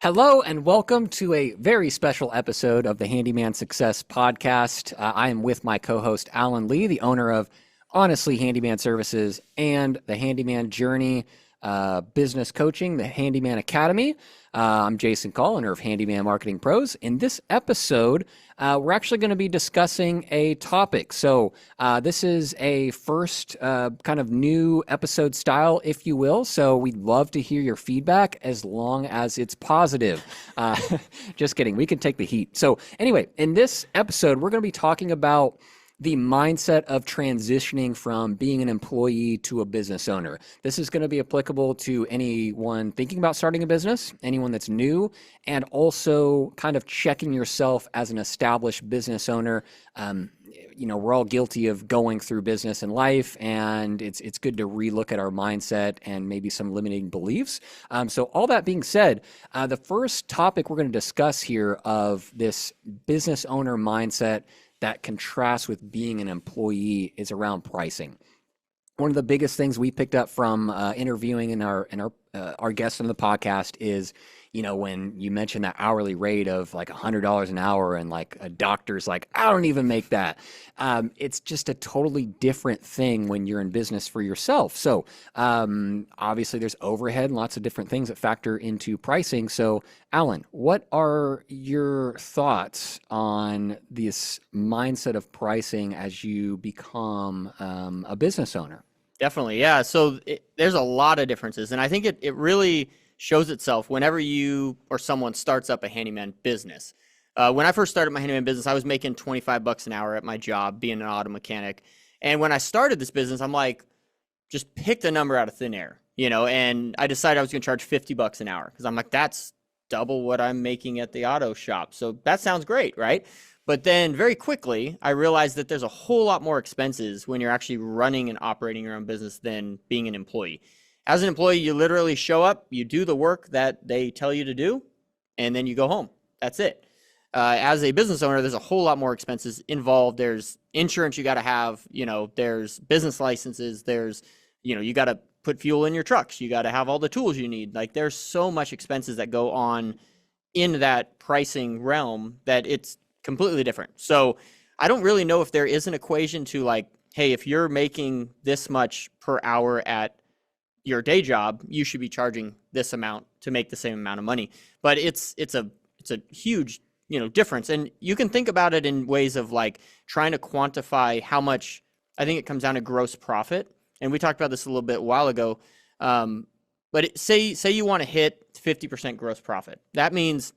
Hello and welcome to a very special episode of the Handyman Success Podcast. I am with my co-host Alan Lee, the owner of Honestly Handyman Services and the Handyman Journey Business Coaching, the Handyman Academy. I'm Jason Call, owner of Handyman Marketing Pros. In this episode, we're actually going to be discussing a topic. So this is a first kind of new episode style, if you will. So we'd love to hear your feedback as long as it's positive. Just kidding. We can take the heat. So anyway, in this episode, we're going to be talking about the mindset of transitioning from being an employee to a business owner. This is going to be applicable to anyone thinking about starting a business, anyone that's new, and also kind of checking yourself as an established business owner. We're all guilty of going through business in life, and it's good to relook at our mindset and maybe some limiting beliefs. So all that being said, the first topic we're going to discuss here of this business owner mindset that contrasts with being an employee is around pricing. One of the biggest things we picked up from interviewing in our guests on the podcast is, when you mention that hourly rate of like $100 an hour and like a doctor's like, I don't even make that. It's just a totally different thing when you're in business for yourself. So obviously there's overhead and lots of different things that factor into pricing. So Alan, what are your thoughts on this mindset of pricing as you become a business owner? Definitely. Yeah. So there's a lot of differences. And I think it really shows itself whenever you or someone starts up a handyman business. When I first started my handyman business, I was making $25 an hour at my job being an auto mechanic. And when I started this business, I'm like, just picked a number out of thin air, and I decided I was going to charge $50 an hour because I'm like, that's double what I'm making at the auto shop. So that sounds great, right? But then very quickly, I realized that there's a whole lot more expenses when you're actually running and operating your own business than being an employee. As an employee, you literally show up, you do the work that they tell you to do, and then you go home. That's it. As a business owner, there's a whole lot more expenses involved. There's insurance you got to have, there's business licenses, there's, you got to put fuel in your trucks. You got to have all the tools you need. Like there's so much expenses that go on in that pricing realm that it's completely different. So I don't really know if there is an equation to like, hey, if you're making this much per hour at your day job, you should be charging this amount to make the same amount of money. But it's a huge, difference. And you can think about it in ways of like trying to quantify how much. I think it comes down to gross profit. And we talked about this a little bit a while ago. But say you want to hit 50% gross profit. That means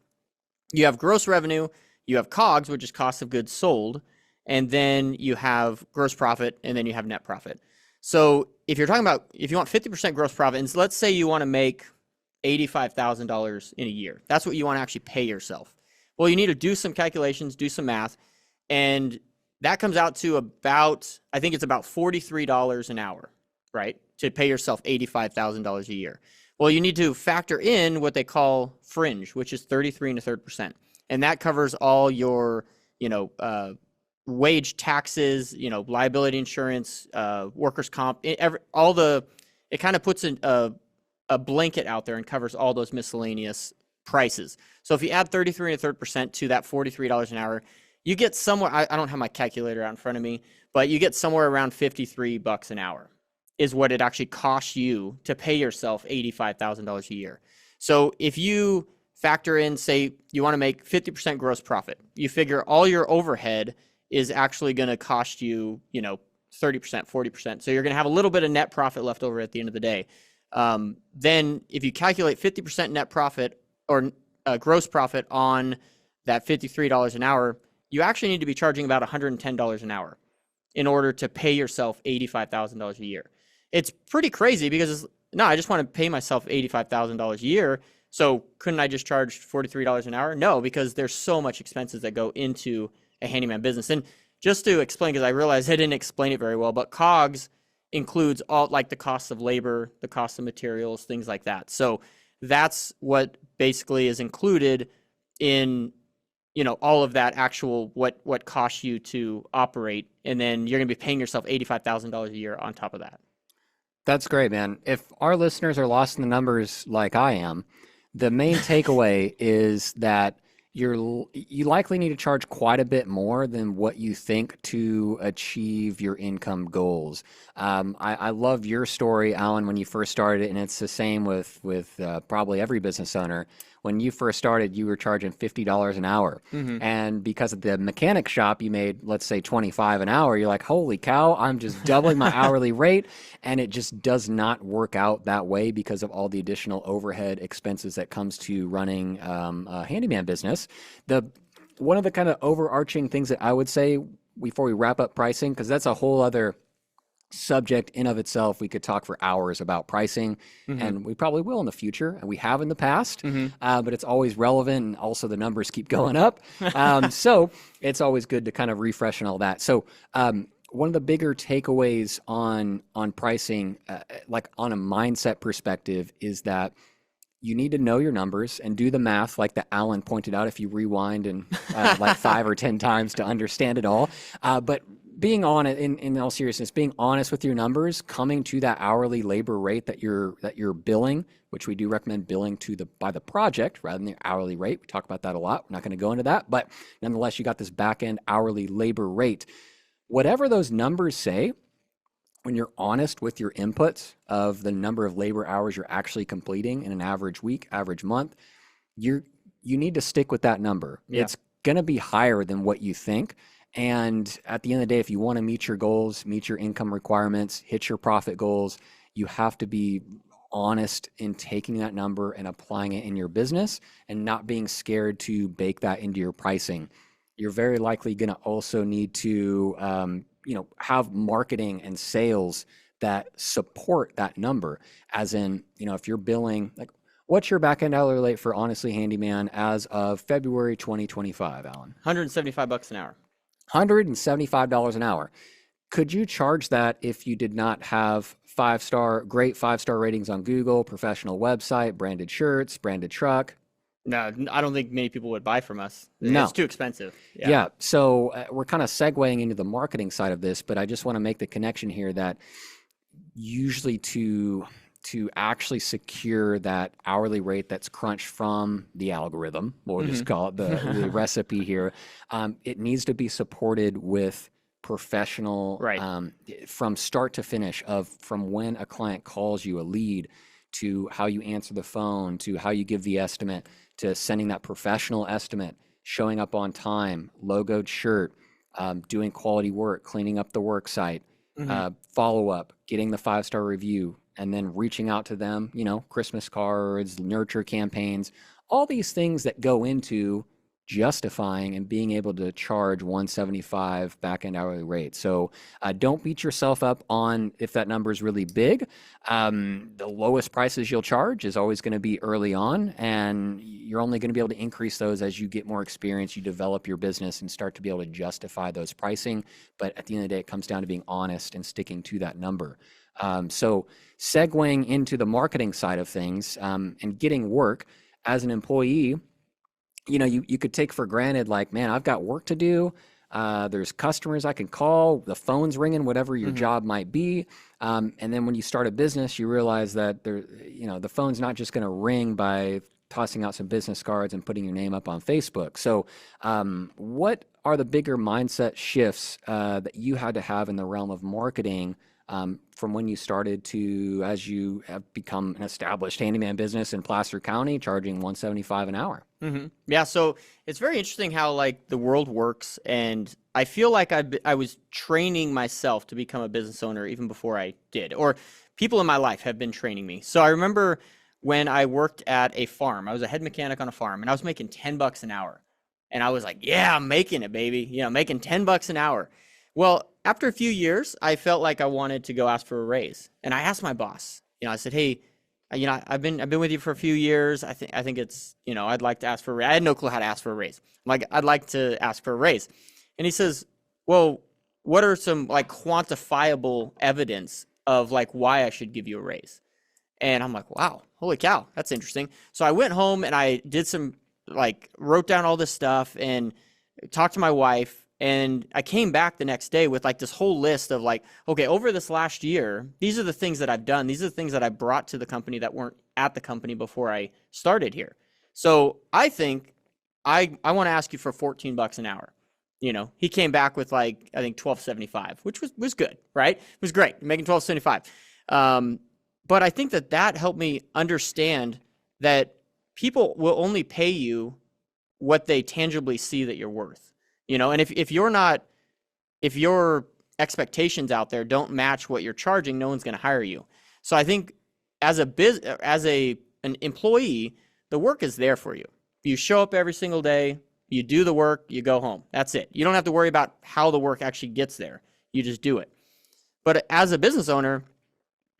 you have gross revenue, you have COGS, which is cost of goods sold, and then you have gross profit, and then you have net profit. So if you want 50% gross profit, and let's say you want to make $85,000 in a year, that's what you want to actually pay yourself. Well, you need to do some calculations, do some math, and that comes out to I think it's about $43 an hour, right? To pay yourself $85,000 a year. Well, you need to factor in what they call fringe, which is 33 1/3%. And that covers all your, wage taxes, liability insurance, workers' comp, it kind of puts a blanket out there and covers all those miscellaneous prices. So if you add 33 1/3% to that $43 an hour, you get somewhere, I don't have my calculator out in front of me, but you get somewhere around $53 an hour is what it actually costs you to pay yourself $85,000 a year. So if you factor in, say you want to make 50% gross profit, you figure all your overhead is actually going to cost you, 30%, 40%. So you're going to have a little bit of net profit left over at the end of the day. Then if you calculate 50% net profit or gross profit on that $53 an hour, you actually need to be charging about $110 an hour in order to pay yourself $85,000 a year. It's pretty crazy because I just want to pay myself $85,000 a year. So couldn't I just charge $43 an hour? No, because there's so much expenses that go into a handyman business. And just to explain, because I realized I didn't explain it very well, but COGS includes all like the cost of labor, the cost of materials, things like that. So that's what basically is included in, all of that actual what costs you to operate. And then you're going to be paying yourself $85,000 a year on top of that. That's great, man. If our listeners are lost in the numbers like I am, The main takeaway is that you likely need to charge quite a bit more than what you think to achieve your income goals. I love your story, Alan, when you first started, and it's the same with probably every business owner. When you first started, you were charging $50 an hour, and because of the mechanic shop, you made, let's say, 25 an hour. You're like, holy cow, I'm just doubling my hourly rate, and it just does not work out that way because of all the additional overhead expenses that comes to running a handyman business. One of the kind of overarching things that I would say before we wrap up pricing, because that's a whole other subject in of itself. We could talk for hours about pricing, and we probably will in the future, and we have in the past, but it's always relevant, and also the numbers keep going up. So it's always good to kind of refresh and all that. So one of the bigger takeaways on pricing, like on a mindset perspective, is that you need to know your numbers and do the math, like that Alan pointed out, if you rewind and like 5 or 10 times to understand it all. But being honest, in all seriousness, being honest with your numbers, coming to that hourly labor rate that you're billing, which we do recommend billing by the project rather than the hourly rate. We talk about that a lot. We're not going to go into that, but nonetheless, you got this back end hourly labor rate. Whatever those numbers say, when you're honest with your inputs of the number of labor hours you're actually completing in an average week, average month, you need to stick with that number. Yeah. It's going to be higher than what you think. And at the end of the day, if you want to meet your goals, meet your income requirements, hit your profit goals, you have to be honest in taking that number and applying it in your business and not being scared to bake that into your pricing. You're very likely going to also need to have marketing and sales that support that number. As in, if you're billing, like, what's your back-end hourly rate for Honestly Handyman as of February 2025, Alan? $175 an hour. $175 an hour. Could you charge that if you did not have great five-star ratings on Google, professional website, branded shirts, branded truck? No, I don't think many people would buy from us. No. It's too expensive. Yeah. So we're kind of segueing into the marketing side of this, but I just want to make the connection here that usually to actually secure that hourly rate that's crunched from the algorithm, we'll just call it the recipe here, it needs to be supported with professional, from start to finish, from when a client calls you, a lead, to how you answer the phone, to how you give the estimate, to sending that professional estimate, showing up on time, logoed shirt, doing quality work, cleaning up the work site, follow-up, getting the 5-star review, and then reaching out to them, Christmas cards, nurture campaigns, all these things that go into justifying and being able to charge $175 back-end hourly rate. So don't beat yourself up on if that number is really big. The lowest prices you'll charge is always going to be early on, and you're only going to be able to increase those as you get more experience, you develop your business and start to be able to justify those pricing. But at the end of the day, it comes down to being honest and sticking to that number. So segueing into the marketing side of things, and getting work as an employee, you could take for granted, like, man, I've got work to do. There's customers I can call, the phone's ringing, whatever your job might be. And then when you start a business, you realize that the phone's not just going to ring by tossing out some business cards and putting your name up on Facebook. So what are the bigger mindset shifts that you had to have in the realm of marketing from when you started to as you have become an established handyman business in Placer County, charging $175 an hour? Yeah, so it's very interesting how the world works, and I feel like I was training myself to become a business owner even before I did, or people in my life have been training me. So I remember when I worked at a farm, I was a head mechanic on a farm, and I was making $10 an hour, and I was like, yeah, I'm making it, baby, making $10 an hour. Well, after a few years, I felt like I wanted to go ask for a raise, and I asked my boss. I said, "Hey, I've been with you for a few years. I think it's I'd like to ask for a raise." I had no clue how to ask for a raise. I'm like, I'd like to ask for a raise, and he says, "Well, what are some quantifiable evidence of why I should give you a raise?" And I'm like, "Wow, holy cow, that's interesting." So I went home and I did some wrote down all this stuff and talked to my wife. And I came back the next day with this whole list of okay, over this last year, these are the things that I've done. These are the things that I brought to the company that weren't at the company before I started here. So I think I want to ask you for $14 an hour. He came back with like, I think $12.75, which was good, right? It was great, making $12.75. But I think that helped me understand that people will only pay you what they tangibly see that you're worth, and if your expectations out there don't match what you're charging, no one's going to hire you. So I think as an employee, the work is there for you. You show up every single day, you do the work, you go home. That's it. You don't have to worry about how the work actually gets there. You just do it. But as a business owner,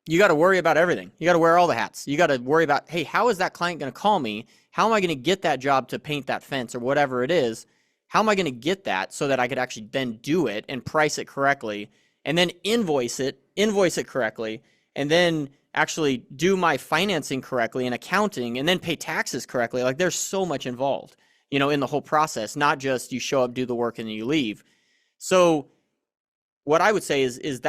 you got to worry about everything. You got to wear all the hats. You got to worry about, hey, how is that client going to call me? How am I going to get that job to paint that fence or whatever it is? How am I going to get that so that I could actually then do it and price it correctly and then invoice it correctly, and then actually do my financing correctly and accounting and then pay taxes correctly? Like, there's so much involved, in the whole process, not just you show up, do the work, and then you leave. So what I would say is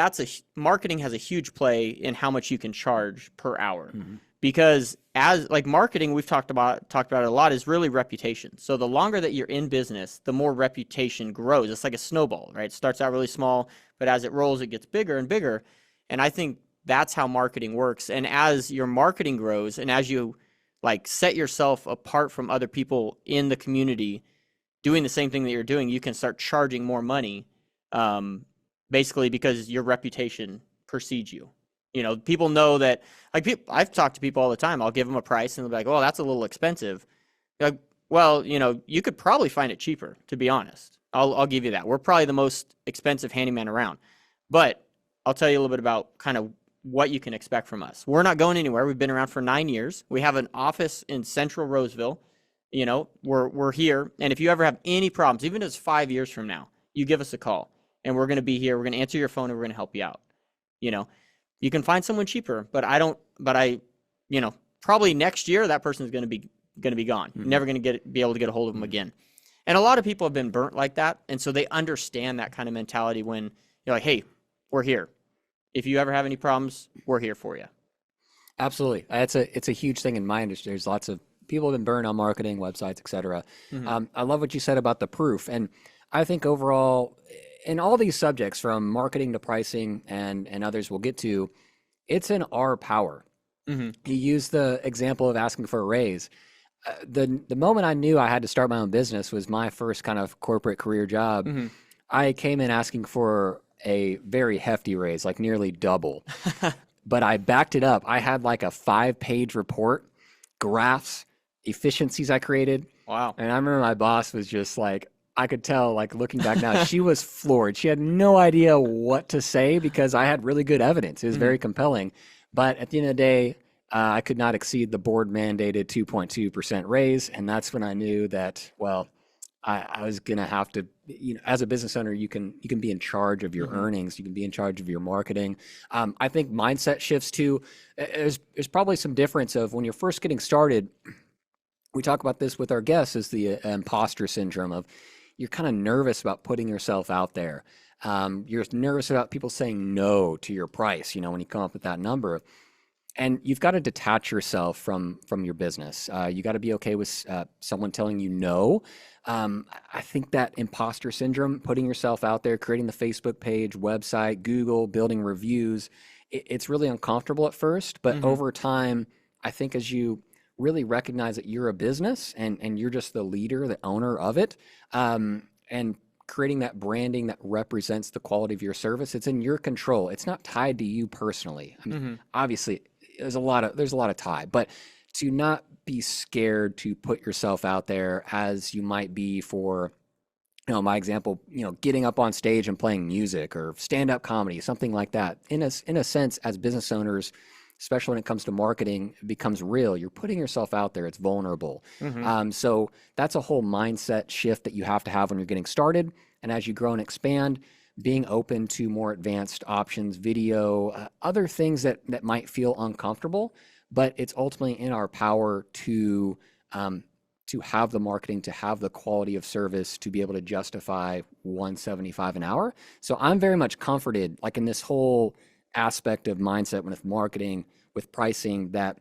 marketing has a huge play in how much you can charge per hour. Mm-hmm. Because as like marketing, we've talked about it a lot, is really reputation. So the longer that you're in business, the more reputation grows. It's like a snowball, right? It starts out really small, but as it rolls, it gets bigger and bigger. And I think that's how marketing works. And as your marketing grows, and as you like set yourself apart from other people in the community doing the same thing that you're doing, you can start charging more money, basically because your reputation precedes you. People know that, like, I've talked to people all the time. I'll give them a price and they'll be like, "Oh, that's a little expensive." Like, well, you could probably find it cheaper, to be honest. I'll give you that. We're probably the most expensive handyman around. But I'll tell you a little bit about kind of what you can expect from us. We're not going anywhere. We've been around for 9 years. We have an office in Central Roseville. We're here. And if you ever have any problems, even if it's 5 years from now, you give us a call and we're going to be here. We're going to answer your phone and we're going to help you out. You can find someone cheaper, but probably next year that person is going to be gone. Mm-hmm. You're never going to be able to get a hold of them again. And a lot of people have been burnt like that. And so they understand that kind of mentality when you're like, hey, we're here. If you ever have any problems, we're here for you. Absolutely. It's a huge thing in my industry. There's lots of people have been burned on marketing, websites, et cetera. Mm-hmm. I love what you said about the proof. And I think overall, in all these subjects, from marketing to pricing and others we'll get to, it's in our power. Mm-hmm. You use the example of asking for a raise. The moment I knew I had to start my own business was my first kind of corporate career job. Mm-hmm. I came in asking for a very hefty raise, like nearly double. But I backed it up. I had like a 5-page report, graphs, efficiencies I created. Wow. And I remember my boss was just like, I could tell, like, looking back now, she was floored. She had no idea what to say because I had really good evidence. It was very compelling. But at the end of the day, I could not exceed the board mandated 2.2% raise. And that's when I knew that, well, I was going to have to, as a business owner, you can be in charge of your earnings. You can be in charge of your marketing. I think mindset shifts too. There's probably some difference of when you're first getting started. We talk about this with our guests, is the imposter syndrome of, you're kind of nervous about putting yourself out there. You're nervous about people saying no to your price, when you come up with that number. And you've got to detach yourself from your business. You got to be okay with someone telling you no. I think that imposter syndrome, putting yourself out there, creating the Facebook page, website, Google, building reviews, it's really uncomfortable at first. But over time, I think as you really recognize that you're a business and you're just the leader, the owner of it, and creating that branding that represents the quality of your service, it's in your control. It's not tied to you personally. I mean, obviously, there's a lot of tie, but to not be scared to put yourself out there as you might be for, my example, getting up on stage and playing music or stand-up comedy, something like that. In a sense, as business owners, especially when it comes to marketing, it becomes real. You're putting yourself out there. It's vulnerable. So that's a whole mindset shift that you have to have when you're getting started. And as you grow and expand, being open to more advanced options, video, other things that might feel uncomfortable, but it's ultimately in our power to have the marketing, to have the quality of service, to be able to justify $175 an hour. So I'm very much comforted, like in this whole aspect of mindset with marketing, with pricing, that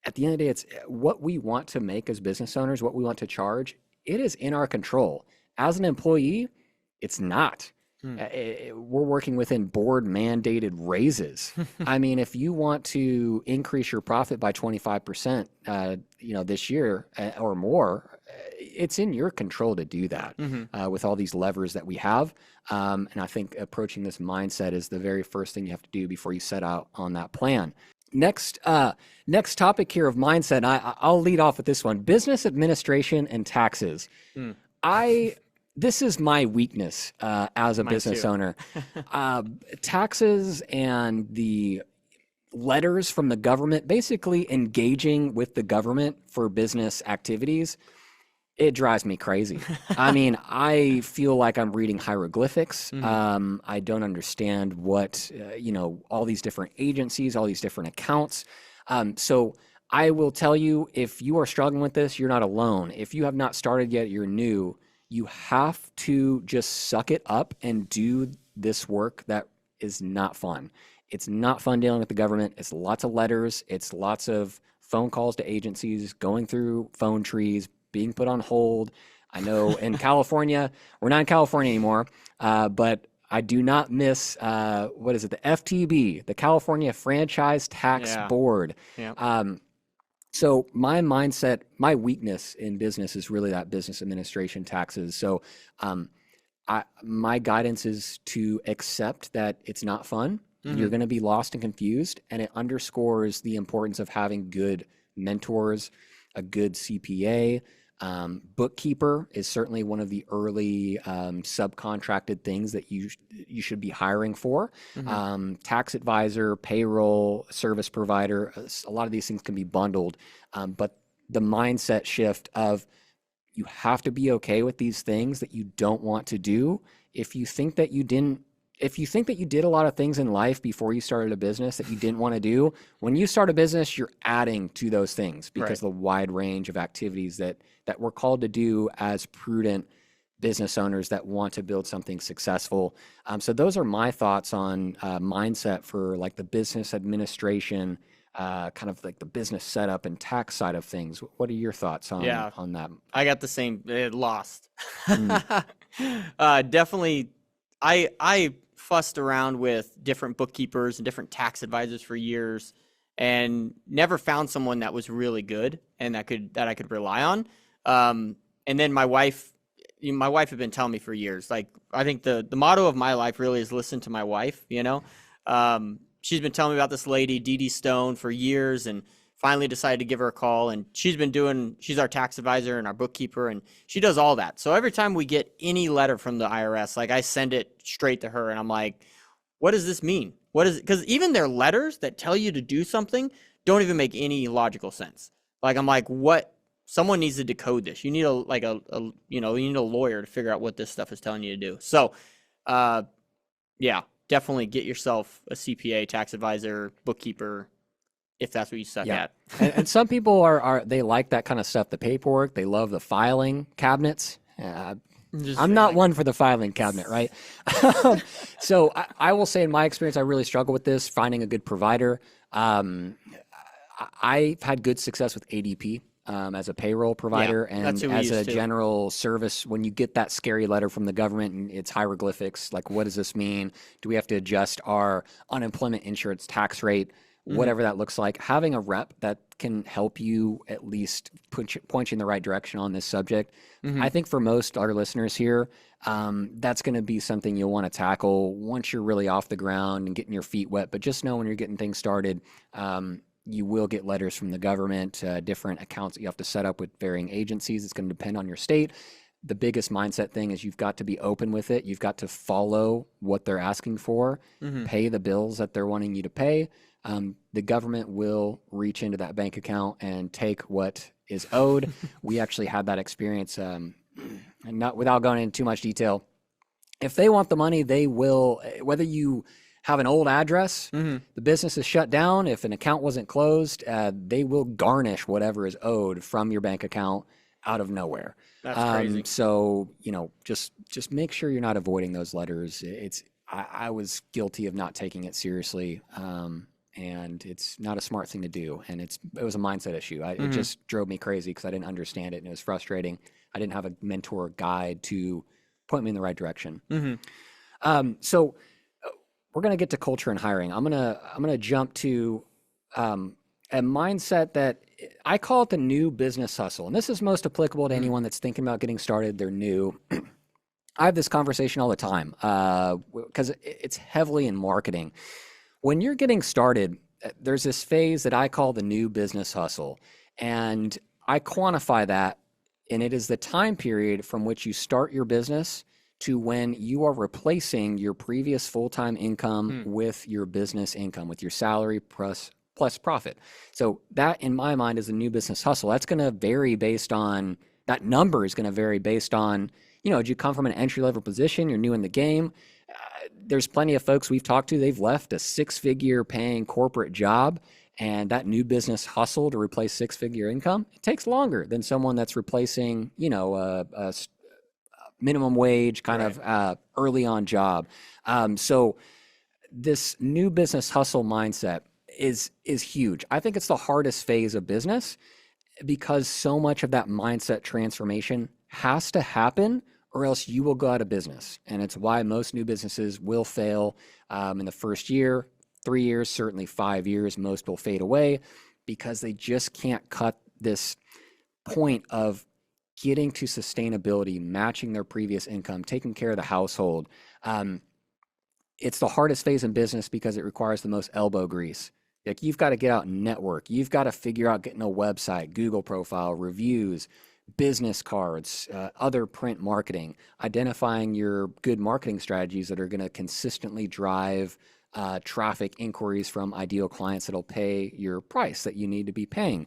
at the end of the day, it's what we want to make as business owners, what we want to charge. It is in our control. As an employee, it's not. We're working within board mandated raises. I mean, if you want to increase your profit by 25%, this year or more, it's in your control to do that with all these levers that we have. And I think approaching this mindset is the very first thing you have to do before you set out on that plan. Next topic here of mindset. I'll lead off with this one: business administration and taxes. This is my weakness as a business owner. Taxes and the letters from the government, basically engaging with the government for business activities, it drives me crazy. I mean, I feel like I'm reading hieroglyphics. I don't understand what, all these different agencies, all these different accounts. So I will tell you, if you are struggling with this, you're not alone. If you have not started yet, you're new. You have to just suck it up and do this work that is not fun. It's not fun dealing with the government. It's lots of letters. It's lots of phone calls to agencies, going through phone trees, being put on hold. I know in California, we're not in California anymore, but I do not miss, the FTB, the California Franchise Tax Board. Yeah. So my mindset, my weakness in business is really that business administration, taxes. So my guidance is to accept that it's not fun. You're going to be lost and confused, and it underscores the importance of having good mentors, a good CPA. Bookkeeper is certainly one of the early subcontracted things that you should be hiring for. Tax advisor, payroll, service provider, a lot of these things can be bundled. But the mindset shift of you have to be okay with these things that you don't want to do. If you think that you did a lot of things in life before you started a business that you didn't want to do, when you start a business, you're adding to those things because of the wide range of activities that we're called to do as prudent business owners that want to build something successful. So those are my thoughts on mindset for like the business administration, kind of like the business setup and tax side of things. What are your thoughts on that? I got the same, lost. Definitely. I fussed around with different bookkeepers and different tax advisors for years and never found someone that was really good and that I could rely on. And then my wife had been telling me for years, like, I think the motto of my life really is listen to my wife, she's been telling me about this lady, Dee Stone, for years, and finally decided to give her a call. And she's our tax advisor and our bookkeeper, and she does all that. So every time we get any letter from the IRS, like, I send it straight to her, and I'm like, what does this mean? What is it? Because even their letters that tell you to do something don't even make any logical sense. Like, I'm like, what? Someone needs to decode this. You need you need a lawyer to figure out what this stuff is telling you to do. So, definitely get yourself a CPA, tax advisor, bookkeeper, if that's what you suck at. and some people they like that kind of stuff, the paperwork. They love the filing cabinets. I'm not one for the filing cabinet, right? So I will say, in my experience, I really struggle with this, finding a good provider. I've had good success with ADP. As a payroll provider and as a general service, when you get that scary letter from the government and it's hieroglyphics, like, what does this mean? Do we have to adjust our unemployment insurance tax rate? Whatever that looks like, having a rep that can help you at least point you in the right direction on this subject. I think for most our listeners here, that's going to be something you'll want to tackle once you're really off the ground and getting your feet wet. But just know when you're getting things started, you will get letters from the government, different accounts that you have to set up with varying agencies. It's going to depend on your state. The biggest mindset thing is you've got to be open with it. You've got to follow what they're asking for, pay the bills that they're wanting you to pay. The government will reach into that bank account and take what is owed. We actually had that experience, and not without going into too much detail. If they want the money, they will, whether you have an old address, the business is shut down, if an account wasn't closed, they will garnish whatever is owed from your bank account out of nowhere. That's crazy. So, just make sure you're not avoiding those letters. I was guilty of not taking it seriously. and it's not a smart thing to do. And it was a mindset issue. It Mm-hmm. just drove me crazy because I didn't understand it, and it was frustrating. I didn't have a mentor guide to point me in the right direction. So we're gonna get to culture and hiring. I'm gonna jump to a mindset that I call it the new business hustle, and this is most applicable to anyone that's thinking about getting started. They're new. I have this conversation all the time because it's heavily in marketing. When you're getting started, there's this phase that I call the new business hustle, and I quantify that, and it is the time period from which you start your business to when you are replacing your previous full-time income with your business income, with your salary plus profit. So that, in my mind, is a new business hustle. That's going to vary based on, that number is going to vary based on, did you come from an entry-level position? You're new in the game. There's plenty of folks we've talked to, they've left a six-figure paying corporate job, and that new business hustle to replace six-figure income, it takes longer than someone that's replacing, a minimum wage kind of early on job. So this new business hustle mindset is huge. I think it's the hardest phase of business because so much of that mindset transformation has to happen or else you will go out of business. And it's why most new businesses will fail in the first year, 3 years, certainly 5 years. Most will fade away because they just can't cut this point of getting to sustainability, matching their previous income, taking care of the household. It's the hardest phase in business because it requires the most elbow grease. Like, you've got to get out and network. You've got to figure out getting a website, Google profile, reviews, business cards, other print marketing, identifying your good marketing strategies that are going to consistently drive traffic inquiries from ideal clients that'll pay your price that you need to be paying,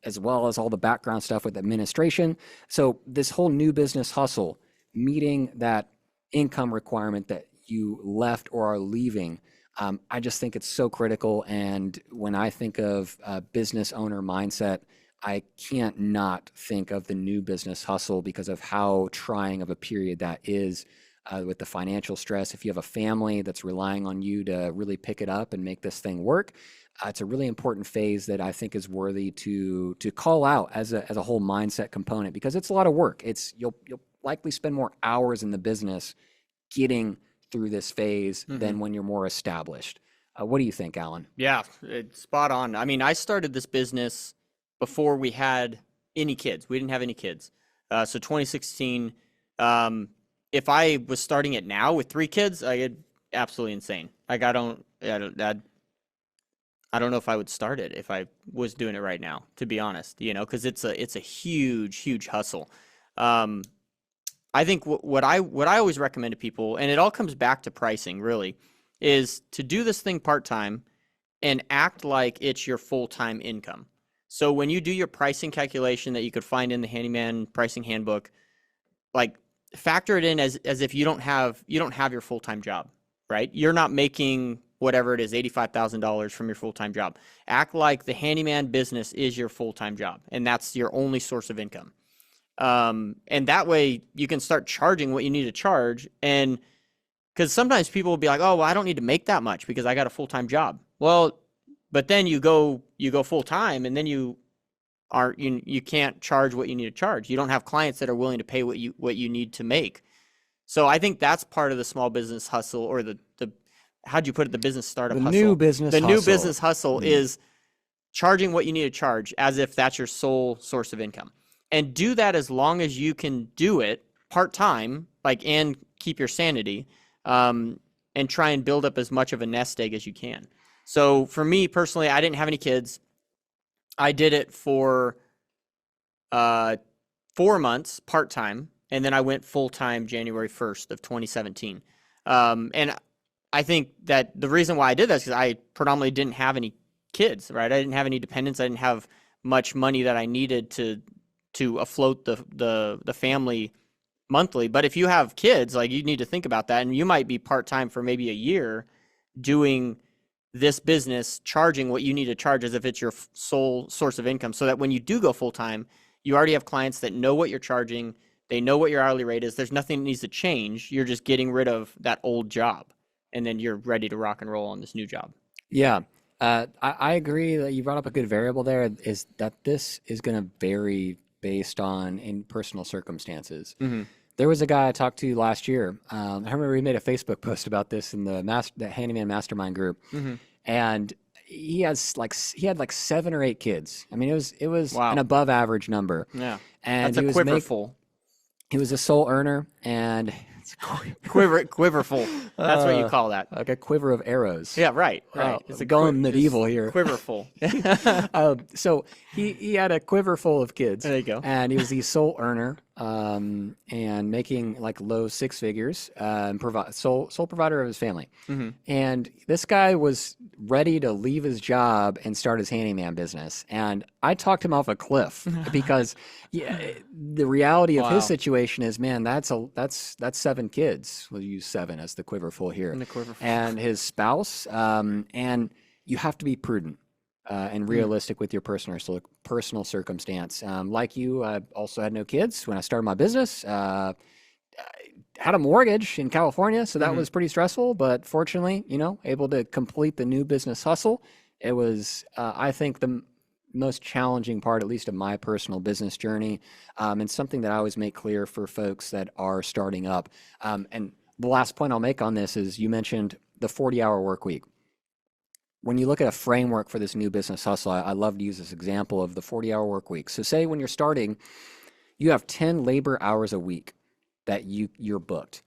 as well as all the background stuff with administration. So this whole new business hustle, meeting that income requirement that you left or are leaving, I just think it's so critical. And when I think of a business owner mindset, I can't not think of the new business hustle because of how trying of a period that is, with the financial stress. If you have a family that's relying on you to really pick it up and make this thing work, it's a really important phase that I think is worthy to call out as a whole mindset component, because it's a lot of work. You'll likely spend more hours in the business getting through this phase than when you're more established. What do you think, Alan? Yeah, it's spot on. I mean, I started this business before we had any kids. We didn't have any kids. So 2016, if I was starting it now with 3 kids, I'd absolutely insane. Like, I don't know if I would start it if I was doing it right now, to be honest, because it's a huge hustle. I think what I always recommend to people, and it all comes back to pricing really, is to do this thing part-time and act like it's your full-time income. So when you do your pricing calculation that you could find in the Handyman pricing handbook, like, factor it in as if you don't have your full-time job, right? You're not making whatever it is, $85,000 from your full-time job. Act like the Handyman business is your full-time job, and that's your only source of income. And that way you can start charging what you need to charge. And because sometimes people will be like, oh, well, I don't need to make that much because I got a full-time job. Well, but then you go full-time, and then you can't charge what you need to charge. You don't have clients that are willing to pay what you need to make. So I think that's part of the small business hustle, or the how'd you put it? The business startup hustle. New business hustle is charging what you need to charge as if that's your sole source of income. And do that as long as you can do it part-time, and keep your sanity, and try and build up as much of a nest egg as you can. So for me personally, I didn't have any kids. I did it for 4 months part-time, and then I went full-time January 1st of 2017. And I think that the reason why I did that is because I predominantly didn't have any kids, right? I didn't have any dependents. I didn't have much money that I needed to afloat the family monthly. But if you have kids, you need to think about that, and you might be part-time for maybe a year doing this business, charging what you need to charge as if it's your sole source of income, so that when you do go full-time, you already have clients that know what you're charging. They know what your hourly rate is. There's nothing that needs to change. You're just getting rid of that old job, and then you're ready to rock and roll on this new job. Yeah. I agree that you brought up a good variable there, is that this is going to vary based on in personal circumstances. There was a guy I talked to last year. I remember he made a Facebook post about this in the Handyman Mastermind group, and he had like 7 or 8 kids. I mean, it was Wow. an above average number. Yeah, And that's a quiverful. He was a sole earner, and Quiverful. That's what you call that. like a quiver of arrows. Yeah, right. Wow, It's going medieval here. Quiverful. So he had a quiver full of kids. There you go. And he was the sole earner, and making like low 6 figures, and sole provider of his family. And this guy was ready to leave his job and start his handyman business. And I talked him off a cliff because the reality of his situation is, man, that's 7 kids. We'll use 7 as the quiver full here. And his spouse, and you have to be prudent and realistic with your personal circumstance. Like you, I also had no kids when I started my business. Had a mortgage in California, so that was pretty stressful. But fortunately, able to complete the new business hustle. It was, I think, the most challenging part, at least of my personal business journey, and something that I always make clear for folks that are starting up. And the last point I'll make on this is, you mentioned the 40-hour work week. When you look at a framework for this new business hustle, I love to use this example of the 40-hour work week. So say when you're starting, you have 10 labor hours a week that you're booked.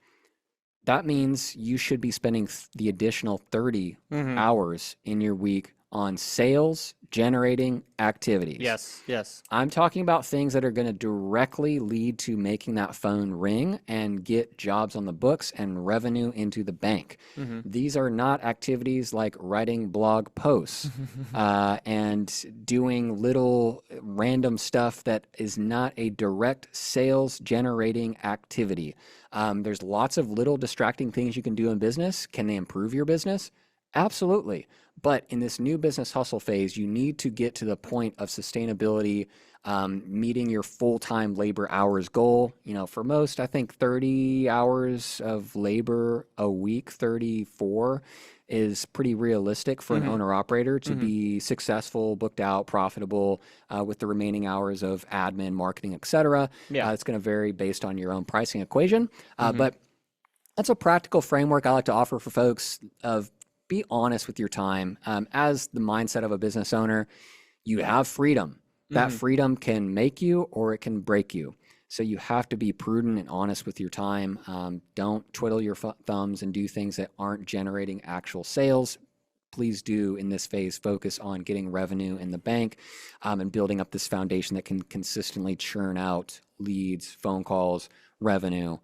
That means you should be spending the additional 30 hours in your week on sales generating activities. Yes. I'm talking about things that are going to directly lead to making that phone ring and get jobs on the books and revenue into the bank. These are not activities like writing blog posts and doing little random stuff that is not a direct sales generating activity. There's lots of little distracting things you can do in business. Can they improve your business? Absolutely. But in this new business hustle phase, you need to get to the point of sustainability, meeting your full-time labor hours goal. For most, I think 30 hours of labor a week, 34 is pretty realistic for an owner-operator to be successful, booked out, profitable, with the remaining hours of admin, marketing, etc. It's going to vary based on your own pricing equation. But that's a practical framework I like to offer for folks of be honest with your time. As the mindset of a business owner, you have freedom. That freedom can make you or it can break you. So you have to be prudent and honest with your time. Don't twiddle your thumbs and do things that aren't generating actual sales. Please do, in this phase, focus on getting revenue in the bank, and building up this foundation that can consistently churn out leads, phone calls, revenue,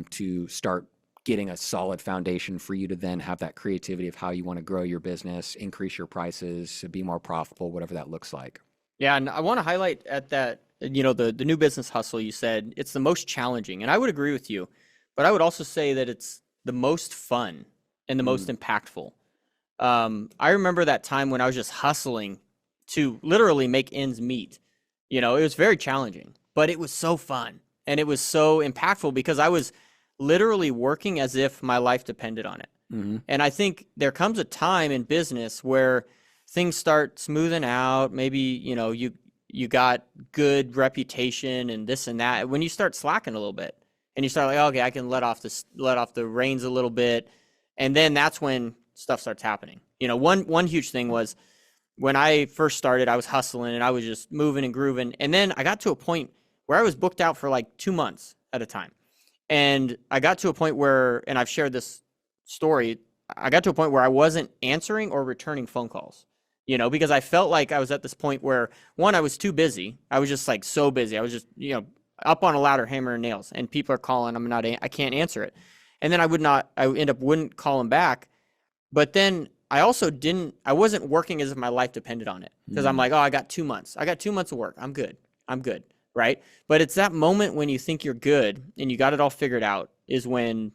to start getting a solid foundation for you to then have that creativity of how you want to grow your business, increase your prices, be more profitable, whatever that looks like. Yeah, and I want to highlight at that, the new business hustle, you said it's the most challenging, and I would agree with you, but I would also say that it's the most fun and the most impactful. I remember that time when I was just hustling to literally make ends meet. It was very challenging, but it was so fun, and it was so impactful because I was literally working as if my life depended on it. And I think there comes a time in business where things start smoothing out. Maybe, you got good reputation and this and that. When you start slacking a little bit and you start like, okay, I can let off the reins a little bit. And then that's when stuff starts happening. One huge thing was when I first started, I was hustling and I was just moving and grooving. And then I got to a point where I was booked out for like 2 months at a time. And I got to a point where, and I've shared this story, I got to a point where I wasn't answering or returning phone calls, because I felt like I was at this point where, one, I was too busy. I was just like so busy. I was just, up on a ladder hammering nails, and people are calling. I can't answer it. And then wouldn't call them back. But then I wasn't working as if my life depended on it, because I'm like, I got 2 months. I got 2 months of work. I'm good. Right? But it's that moment when you think you're good and you got it all figured out is when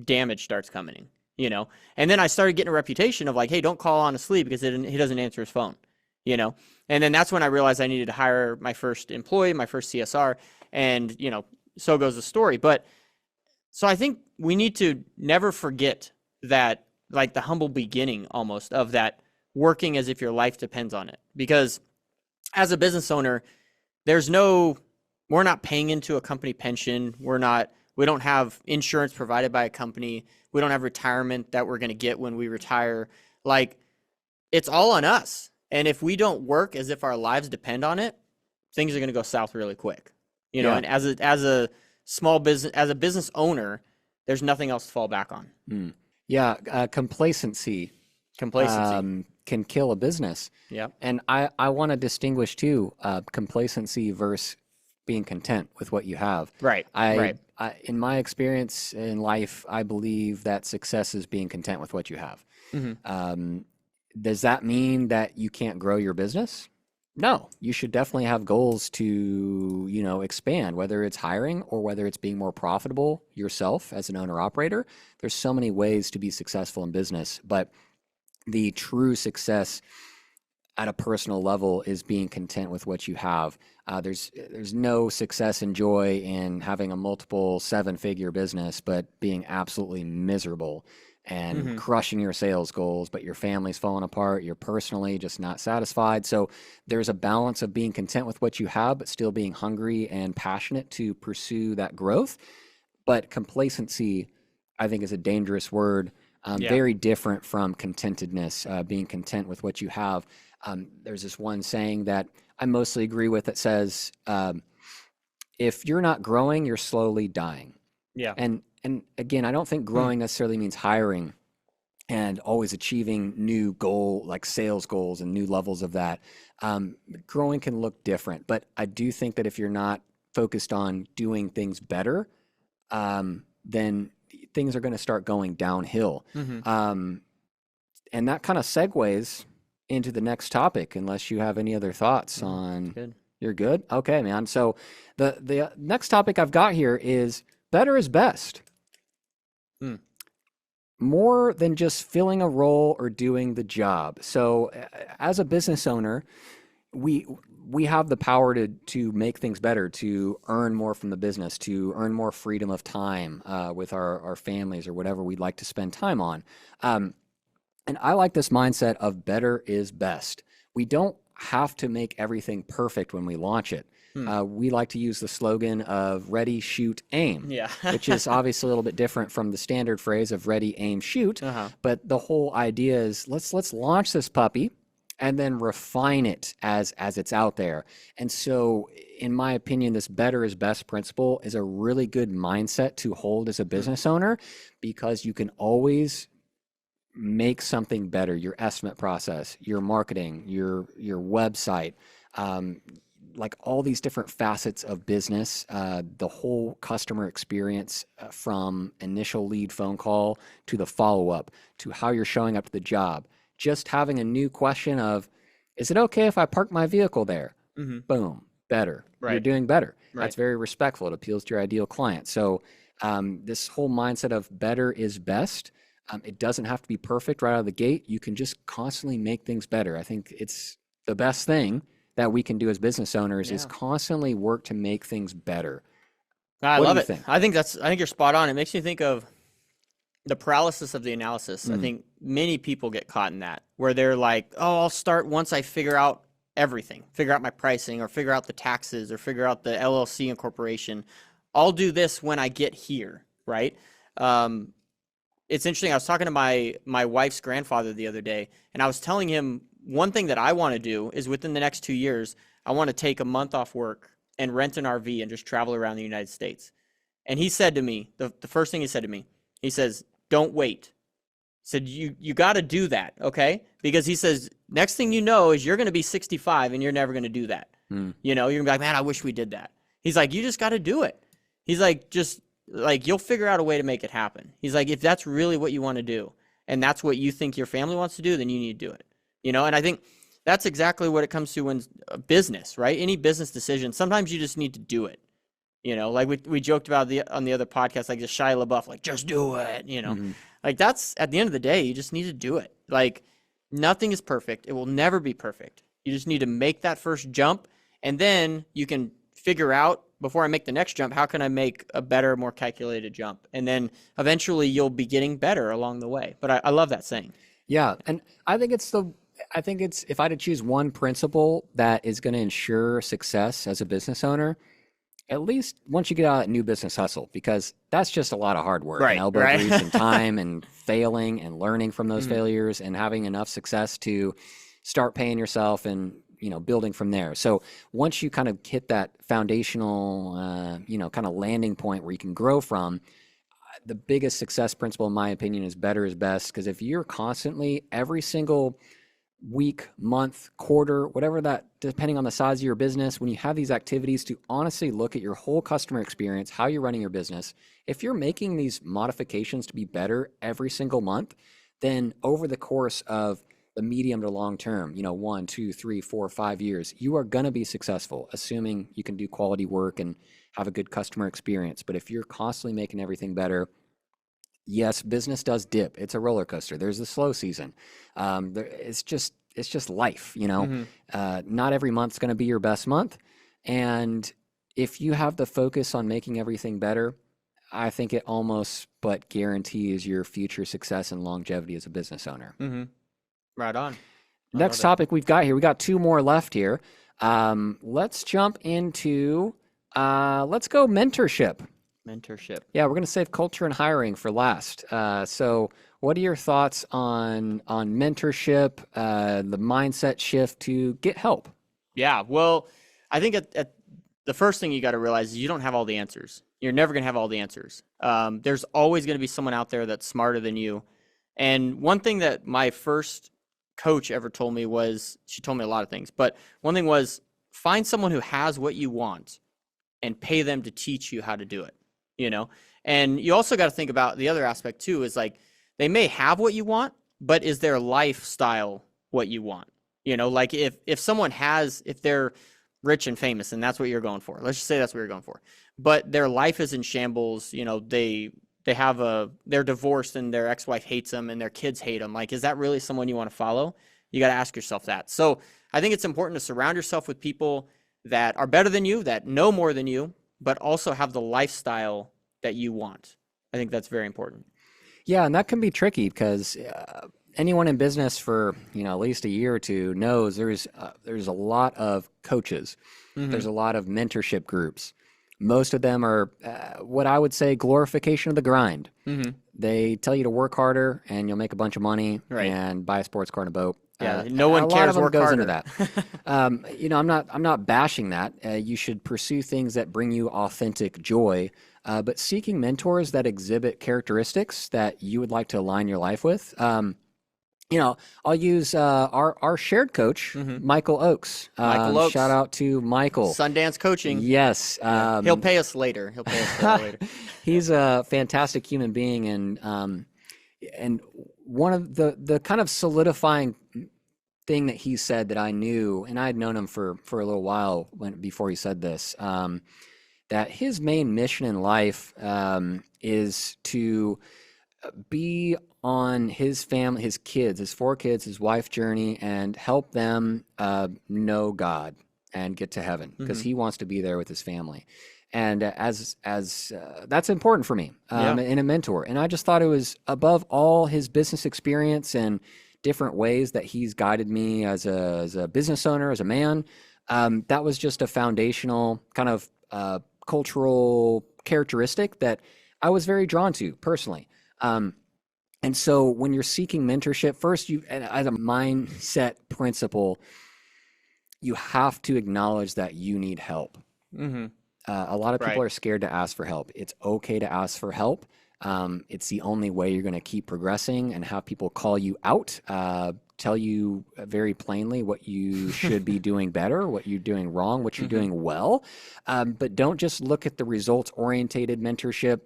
damage starts coming, And then I started getting a reputation of like, hey, don't call on asleep because he doesn't answer his phone, And then that's when I realized I needed to hire my first employee, my first CSR, and, so goes the story. But so I think we need to never forget that like the humble beginning almost of that, working as if your life depends on it. Because as a business owner, we're not paying into a company pension. We don't have insurance provided by a company. We don't have retirement that we're going to get when we retire. Like, it's all on us. And if we don't work as if our lives depend on it, things are going to go south really quick. And as a small business, as a business owner, there's nothing else to fall back on. Yeah, complacency can kill a business. Yeah. And I want to distinguish too, complacency versus being content with what you have. Right. In my experience in life, I believe that success is being content with what you have. Mm-hmm. Does that mean that you can't grow your business? No, you should definitely have goals to, expand, whether it's hiring or whether it's being more profitable yourself as an owner operator. There's so many ways to be successful in business, but the true success at a personal level is being content with what you have. There's no success and joy in having a multiple 7-figure business, but being absolutely miserable and crushing your sales goals, but your family's falling apart. You're personally just not satisfied. So there's a balance of being content with what you have, but still being hungry and passionate to pursue that growth. But complacency, I think, is a dangerous word. Very different from contentedness, being content with what you have. There's this one saying that I mostly agree with that says, if you're not growing, you're slowly dying. Yeah. And again, I don't think growing necessarily means hiring and always achieving new like sales goals and new levels of that. Growing can look different, but I do think that if you're not focused on doing things better, then things are going to start going downhill. And that kind of segues into the next topic, unless you have any other thoughts on. Good. You're good? Okay, man. So the next topic I've got here is better is best. More than just filling a role or doing the job. So as a business owner, we have the power to make things better, to earn more from the business, to earn more freedom of time with our families or whatever we'd like to spend time on. And I like this mindset of better is best. We don't have to make everything perfect when we launch it. We like to use the slogan of ready, shoot, aim, which is obviously a little bit different from the standard phrase of ready, aim, shoot. But the whole idea is let's launch this puppy and then refine it as it's out there. And so, in my opinion, this better is best principle is a really good mindset to hold as a business owner, because you can always make something better. Your estimate process, your marketing, your website, like all these different facets of business, the whole customer experience from initial lead phone call to the follow-up to how you're showing up to the job. Just having a new question of, is it okay if I park my vehicle there? Boom, better. You're doing better. That's very respectful. It appeals to your ideal client. So this whole mindset of better is best, it doesn't have to be perfect right out of the gate. You can just constantly make things better. I think it's the best thing that we can do as business owners is constantly work to make things better. I love it. I think you're spot on. It makes me think of the paralysis of the analysis. I think many people get caught in that, where they're like, oh, I'll start once I figure out everything, figure out my pricing, or figure out the taxes, or figure out the LLC incorporation. I'll do this when I get here, right? It's interesting. I was talking to my wife's grandfather the other day, and I was telling him one thing that I want to do is within the next 2 years, I want to take a month off work and rent an RV and just travel around the United States. And he said to me, the first thing he said to me, he says, don't wait. He said, you got to do that, okay? Because he says, next thing you know is you're going to be 65 and you're never going to do that. You're going to be like, man, I wish we did that. He's like, you just got to do it. He's like, you'll figure out a way to make it happen. He's like, if that's really what you want to do and that's what you think your family wants to do, then you need to do it. And I think that's exactly what it comes to when business, right? Any business decision, sometimes you just need to do it. Like we joked about on the other podcast, like the Shia LaBeouf, like just do it, like that's at the end of the day, you just need to do it. Like nothing is perfect. It will never be perfect. You just need to make that first jump, and then you can figure out before I make the next jump, how can I make a better, more calculated jump? And then eventually you'll be getting better along the way. But I love that saying. Yeah, and I think it's if I had to choose one principle that is going to ensure success as a business owner, at least once you get out of new business hustle, because that's just a lot of hard work and Right, elbow right. grease and time and failing and learning from those failures and having enough success to start paying yourself and building from there. So once you kind of hit that foundational kind of landing point where you can grow from, the biggest success principle in my opinion is better is best, because if you're constantly every single week, month, quarter, whatever that, depending on the size of your business, when you have these activities to honestly look at your whole customer experience, how you're running your business, if you're making these modifications to be better every single month, then over the course of the medium to long term, 1, 2, 3, 4, 5 years, you are going to be successful, assuming you can do quality work and have a good customer experience. But if you're constantly making everything better, yes, business does dip. It's a roller coaster. There's a slow season. It's just life, Not every month's going to be your best month. And if you have the focus on making everything better, I think it almost but guarantees your future success and longevity as a business owner. Right on. Next topic we've got here. We got 2 more left here. Let's jump into, let's go mentorship. Mentorship. Yeah, we're going to save culture and hiring for last. So what are your thoughts on mentorship, the mindset shift to get help? Yeah, well, I think at the first thing you got to realize is you don't have all the answers. You're never going to have all the answers. There's always going to be someone out there that's smarter than you. And one thing that my first coach ever told me was, she told me a lot of things, but one thing was, find someone who has what you want and pay them to teach you how to do it, And you also got to think about the other aspect too, is like, they may have what you want, but is their lifestyle what you want? Like if someone if they're rich and famous and that's what you're going for, let's just say that's what you're going for, but their life is in shambles, they're divorced and their ex-wife hates them and their kids hate them. Like, is that really someone you want to follow? You got to ask yourself that. So I think it's important to surround yourself with people that are better than you, that know more than you, but also have the lifestyle that you want. I think that's very important. Yeah, and that can be tricky because anyone in business for at least a year or two knows there's a lot of coaches. There's a lot of mentorship groups. Most of them are what I would say glorification of the grind. They tell you to work harder and you'll make a bunch of money and buy a sports car and a boat. Yeah, no one cares. Work goes into that. I'm not bashing that. You should pursue things that bring you authentic joy, but seeking mentors that exhibit characteristics that you would like to align your life with. I'll use our shared coach, Michael Oakes. Michael Oakes. Shout out to Michael. Sundance Coaching. Yes. He'll pay us later. Later. He's a fantastic human being, and one of the kind of solidifying thing that he said that I knew, and I had known him for a little while before he said this, that his main mission in life is to be on his family, his kids, his 4 kids, his wife journey, and help them know God and get to heaven, because he wants to be there with his family. And as that's important for me in a mentor. And I just thought it was above all his business experience and different ways that he's guided me as a business owner, as a man. That was just a foundational kind of cultural characteristic that I was very drawn to personally. And so when you're seeking mentorship, first, as a mindset principle, you have to acknowledge that you need help. A lot of people are scared to ask for help. It's okay to ask for help. It's the only way you're going to keep progressing and have people call you out, tell you very plainly what you should be doing better, what you're doing wrong, what you're doing well. But don't just look at the results-orientated mentorship.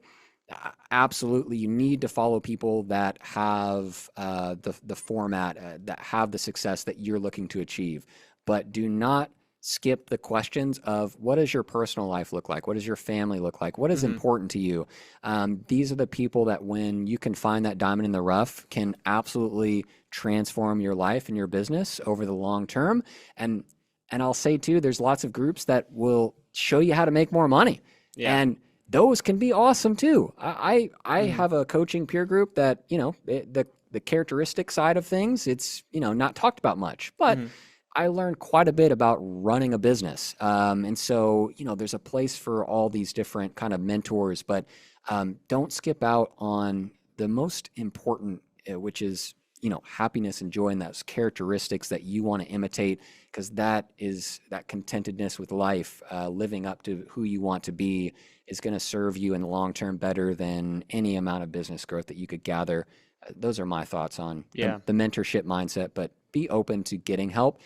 Absolutely, you need to follow people that have the format, that have the success that you're looking to achieve. But do not skip the questions of what does your personal life look like? What does your family look like? What is important to you? These are the people that, when you can find that diamond in the rough, can absolutely transform your life and your business over the long term. And I'll say too, there's lots of groups that will show you how to make more money. Yeah. And those can be awesome too. I Mhm. have a coaching peer group that, the characteristic side of things, it's, not talked about much, but Mhm. I learned quite a bit about running a business. And so, there's a place for all these different kind of mentors, but don't skip out on the most important, which is, happiness and joy and those characteristics that you want to imitate, because that is that contentedness with life, living up to who you want to be is going to serve you in the long term better than any amount of business growth that you could gather. Those are my thoughts on Yeah. the mentorship mindset, but be open to getting help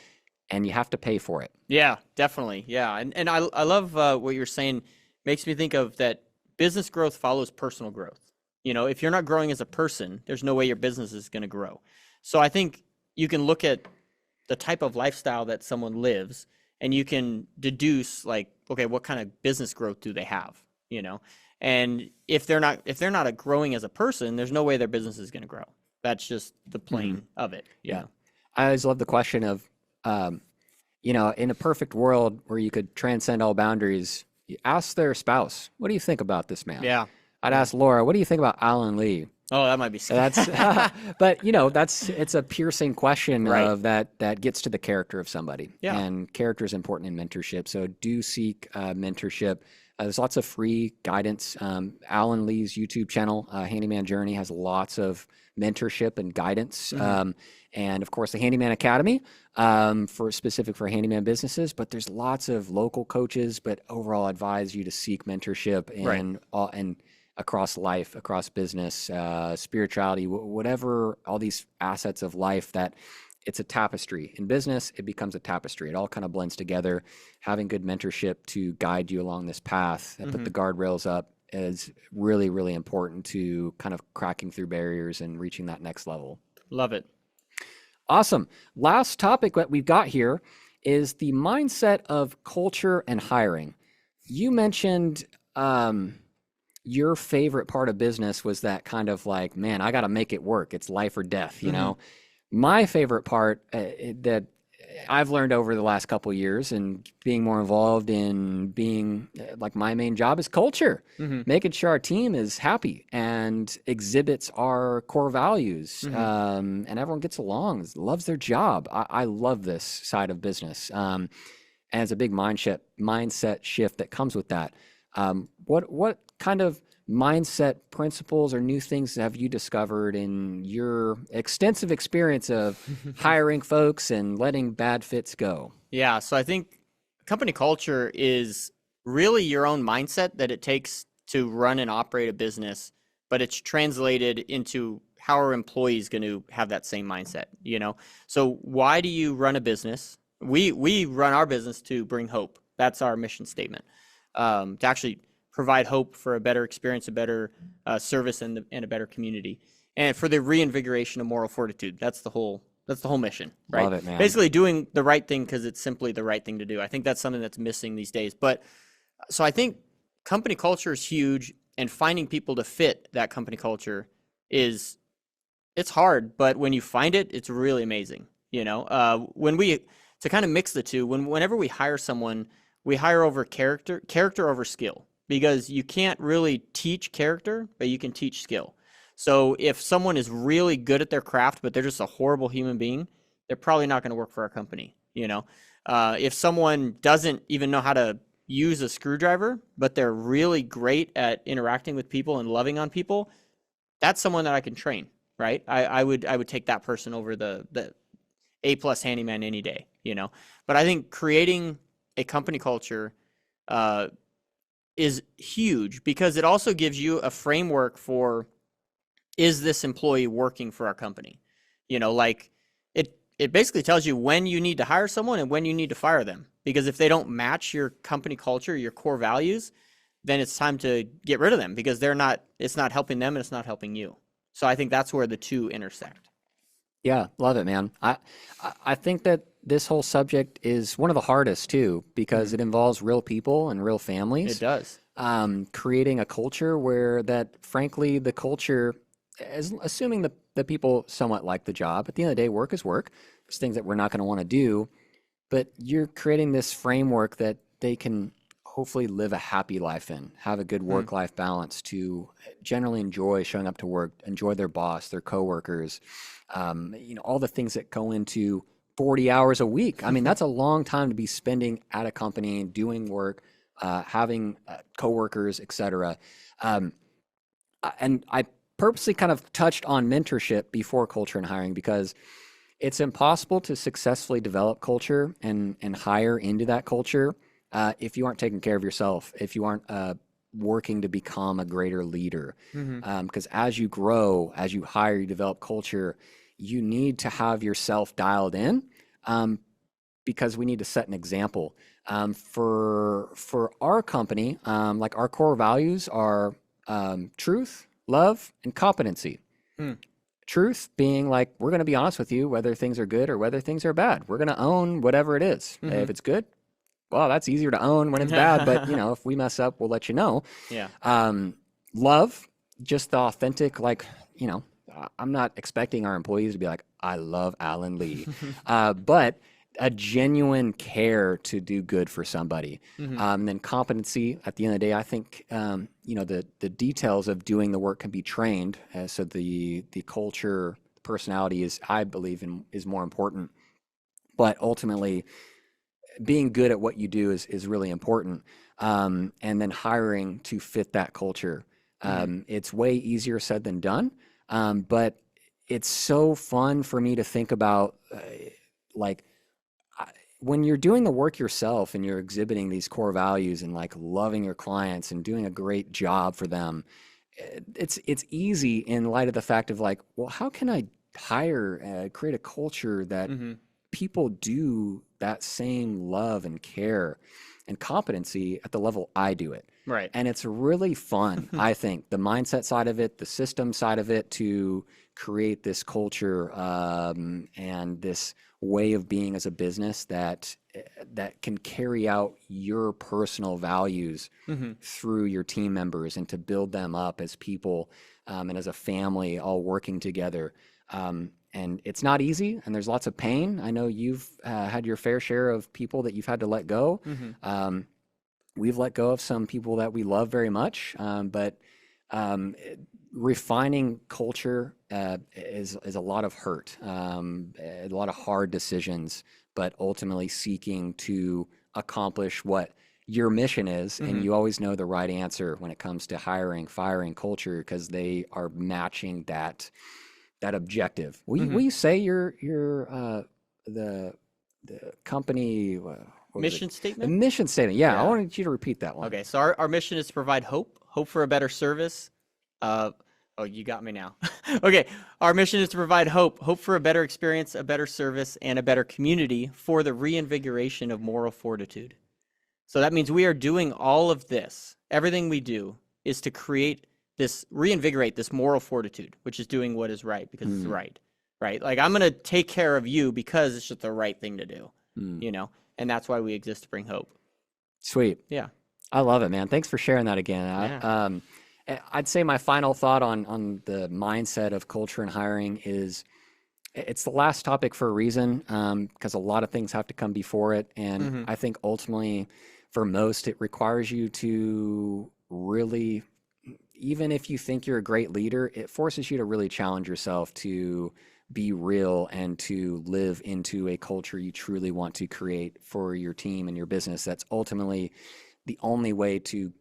and you have to pay for it. Yeah, definitely. Yeah. And I love what you're saying. Makes me think of that business growth follows personal growth. If you're not growing as a person, there's no way your business is going to grow. So I think you can look at the type of lifestyle that someone lives and you can deduce like, okay, what kind of business growth do they have? And if they're not growing as a person, there's no way their business is going to grow. That's just the plain of it. Yeah. I always love the question of, in a perfect world where you could transcend all boundaries, you ask their spouse, what do you think about this man? Yeah. I'd ask Laura, what do you think about Alan Lee? Oh, that might be scary. That's, but it's a piercing question Right. of that gets to the character of somebody. Yeah. And character is important in mentorship. So do seek mentorship. There's lots of free guidance. Alan Lee's YouTube channel, Handyman Journey, has lots of mentorship and guidance. And of course, the Handyman Academy specific for handyman businesses. But there's lots of local coaches. But overall, I advise you to seek mentorship and across life, across business, spirituality, whatever, all these assets of life that. It's a tapestry. In business, it becomes a tapestry. It all kind of blends together. Having good mentorship to guide you along this path and put the guardrails up is really, really important to kind of cracking through barriers and reaching that next level. Love it. Awesome. Last topic that we've got here is the mindset of culture and hiring. You mentioned your favorite part of business was that kind of like, man, I got to make it work. It's life or death, you know? My favorite part that I've learned over the last couple of years and being more involved in being like my main job is culture, making sure our team is happy and exhibits our core values, and everyone gets along, loves their job. I love this side of business. And it's a big mindset shift that comes with that. What kind of mindset principles or new things have you discovered in your extensive experience of hiring folks and letting bad fits go? Yeah, so I think company culture is really your own mindset that it takes to run and operate a business, but it's translated into how are employees going to have that same mindset, So why do you run a business? We run our business to bring hope. That's our mission statement. To actually provide hope for a better experience, a better service, and a better community, and for the reinvigoration of moral fortitude. That's the whole mission, right? Love it, man. Basically, doing the right thing because it's simply the right thing to do. I think that's something that's missing these days. But so I think company culture is huge, and finding people to fit that company culture it's hard. But when you find it, it's really amazing. To kind of mix the two, whenever we hire someone, we hire over character over skill. Because you can't really teach character, but you can teach skill. So if someone is really good at their craft, but they're just a horrible human being, they're probably not going to work for our company. If someone doesn't even know how to use a screwdriver, but they're really great at interacting with people and loving on people, that's someone that I can train, right? I would take that person over the A+ handyman any day, But I think creating a company culture is huge because it also gives you a framework for, is this employee working for our company? Like it basically tells you when you need to hire someone and when you need to fire them. Because if they don't match your company culture, your core values, then it's time to get rid of them because it's not helping them and it's not helping you. So I think that's where the two intersect. Yeah, love it, man. I think that this whole subject is one of the hardest too, because it involves real people and real families. It does. Creating a culture where that, frankly, the culture, assuming the people somewhat like the job, at the end of the day, work is work. There's things that we're not going to want to do. but you're creating this framework that they can hopefully live a happy life in, have a good work-life balance, to generally enjoy showing up to work, enjoy their boss, their coworkers, all the things that go into 40 hours a week. I mean, that's a long time to be spending at a company, doing work, having coworkers, etc. And I purposely kind of touched on mentorship before culture and hiring because it's impossible to successfully develop culture and hire into that culture if you aren't taking care of yourself, if you aren't working to become a greater leader. Because as you grow, as you hire, you develop culture, you need to have yourself dialed in, because we need to set an example. For our company, like our core values are truth, love, and competency. Truth being like, we're going to be honest with you whether things are good or whether things are bad. We're going to own whatever it is. If it's good, well, that's easier to own when it's bad. But if we mess up, we'll let you know. Yeah. Love, just the authentic, like, I'm not expecting our employees to be like, I love Alan Lee, but a genuine care to do good for somebody. And then competency, at the end of the day, I think, the details of doing the work can be trained. So the culture, personality is, I believe, is more important. But ultimately, being good at what you do is really important. And then hiring to fit that culture. It's way easier said than done. But it's so fun for me to think about, when you're doing the work yourself and you're exhibiting these core values and like loving your clients and doing a great job for them, it's easy in light of the fact of like, well, how can I create a culture that people do that same love and care and competency at the level I do it. Right. And it's really fun, I think, the mindset side of it, the system side of it, to create this culture and this way of being as a business that can carry out your personal values through your team members, and to build them up as people and as a family, all working together. And it's not easy, and there's lots of pain. I know you've had your fair share of people that you've had to let go. We've let go of some people that we love very much, but refining culture is a lot of hurt, a lot of hard decisions, but ultimately seeking to accomplish what your mission is. And you always know the right answer when it comes to hiring, firing, culture, because they are matching that objective. Will you say the company mission statement? The mission statement. Yeah, I wanted you to repeat that one. Okay, so our mission is to provide hope for a better service. Oh, you got me now. Okay, our mission is to provide hope for a better experience, a better service, and a better community for the reinvigoration of moral fortitude. So that means we are doing all of this. Everything we do is to reinvigorate this moral fortitude, which is doing what is right because it's right? Like, I'm going to take care of you because it's just the right thing to do, and that's why we exist, to bring hope. Sweet. Yeah. I love it, man. Thanks for sharing that again. I'd say my final thought on the mindset of culture and hiring is, it's the last topic for a reason, because a lot of things have to come before it. And I think ultimately, for most, it requires you to really, even if you think you're a great leader, it forces you to really challenge yourself to be real and to live into a culture you truly want to create for your team and your business. That's ultimately the only way to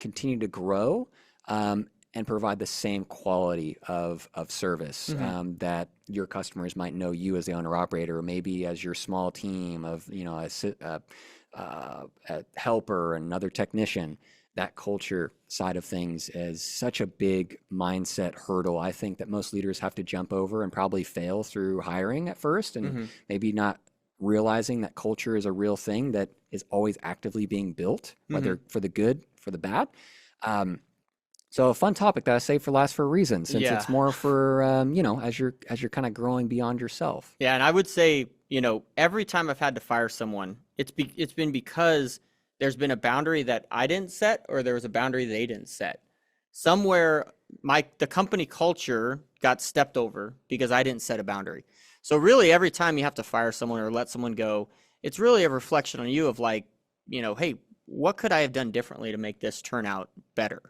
continue to grow and provide the same quality of service that your customers might know you as the owner operator, or maybe as your small team of a helper and another technician. That culture side of things is such a big mindset hurdle, I think, that most leaders have to jump over and probably fail through hiring at first, and maybe not realizing that culture is a real thing that is always actively being built, whether for the good, for the bad. So a fun topic that I saved for last for a reason, since it's more for, as you're kind of growing beyond yourself. Yeah. And I would say, every time I've had to fire someone, it's been because there's been a boundary that I didn't set, or there was a boundary they didn't set. Somewhere the company culture got stepped over because I didn't set a boundary. So really, every time you have to fire someone or let someone go, it's really a reflection on you of like, hey, what could I have done differently to make this turn out better?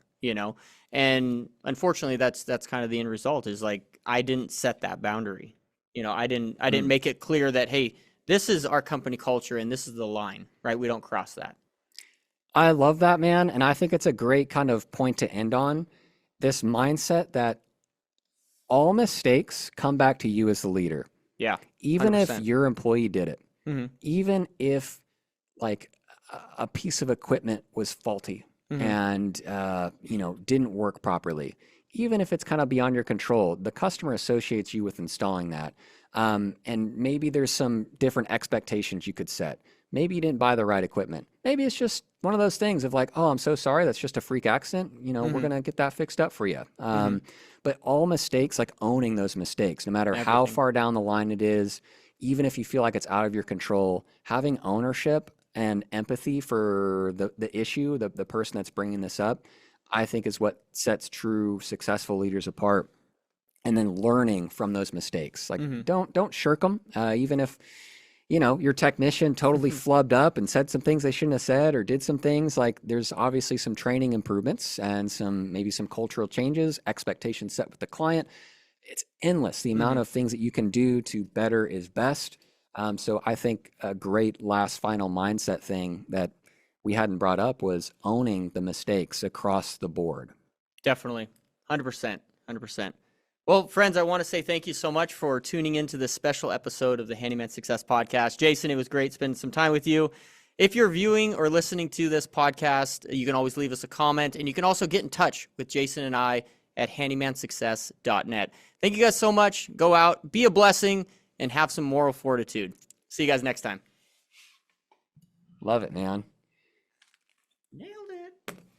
And unfortunately, that's kind of the end result is like I didn't set that boundary. I didn't make it clear that, hey, this is our company culture and this is the line, right? We don't cross that. I love that, man. And I think it's a great kind of point to end on, this mindset that all mistakes come back to you as the leader. Yeah. Even if 100%. your employee did it, Mm-hmm. even if like a piece of equipment was faulty Mm-hmm. and didn't work properly, even if it's kind of beyond your control, the customer associates you with installing that. And maybe there's some different expectations you could set. Maybe you didn't buy the right equipment. Maybe it's just one of those things of like, oh, I'm so sorry, that's just a freak accident. We're gonna get that fixed up for you. But all mistakes, like owning those mistakes, no matter how Everything. far down the line it is, even if you feel like it's out of your control, having ownership and empathy for the issue, the person that's bringing this up, I think is what sets true successful leaders apart. And then learning from those mistakes, like don't shirk them, even if your technician totally flubbed up and said some things they shouldn't have said or did some things. Like there's obviously some training improvements and maybe some cultural changes, expectations set with the client. It's endless, the amount of things that you can do to better is best. So I think a great last final mindset thing that we hadn't brought up was owning the mistakes across the board. Definitely. 100%. 100%. Well, friends, I want to say thank you so much for tuning into this special episode of the Handyman Success Podcast. Jason, it was great spending some time with you. If you're viewing or listening to this podcast, you can always leave us a comment, and you can also get in touch with Jason and I at handymansuccess.net. Thank you guys so much. Go out, be a blessing, and have some moral fortitude. See you guys next time. Love it, man.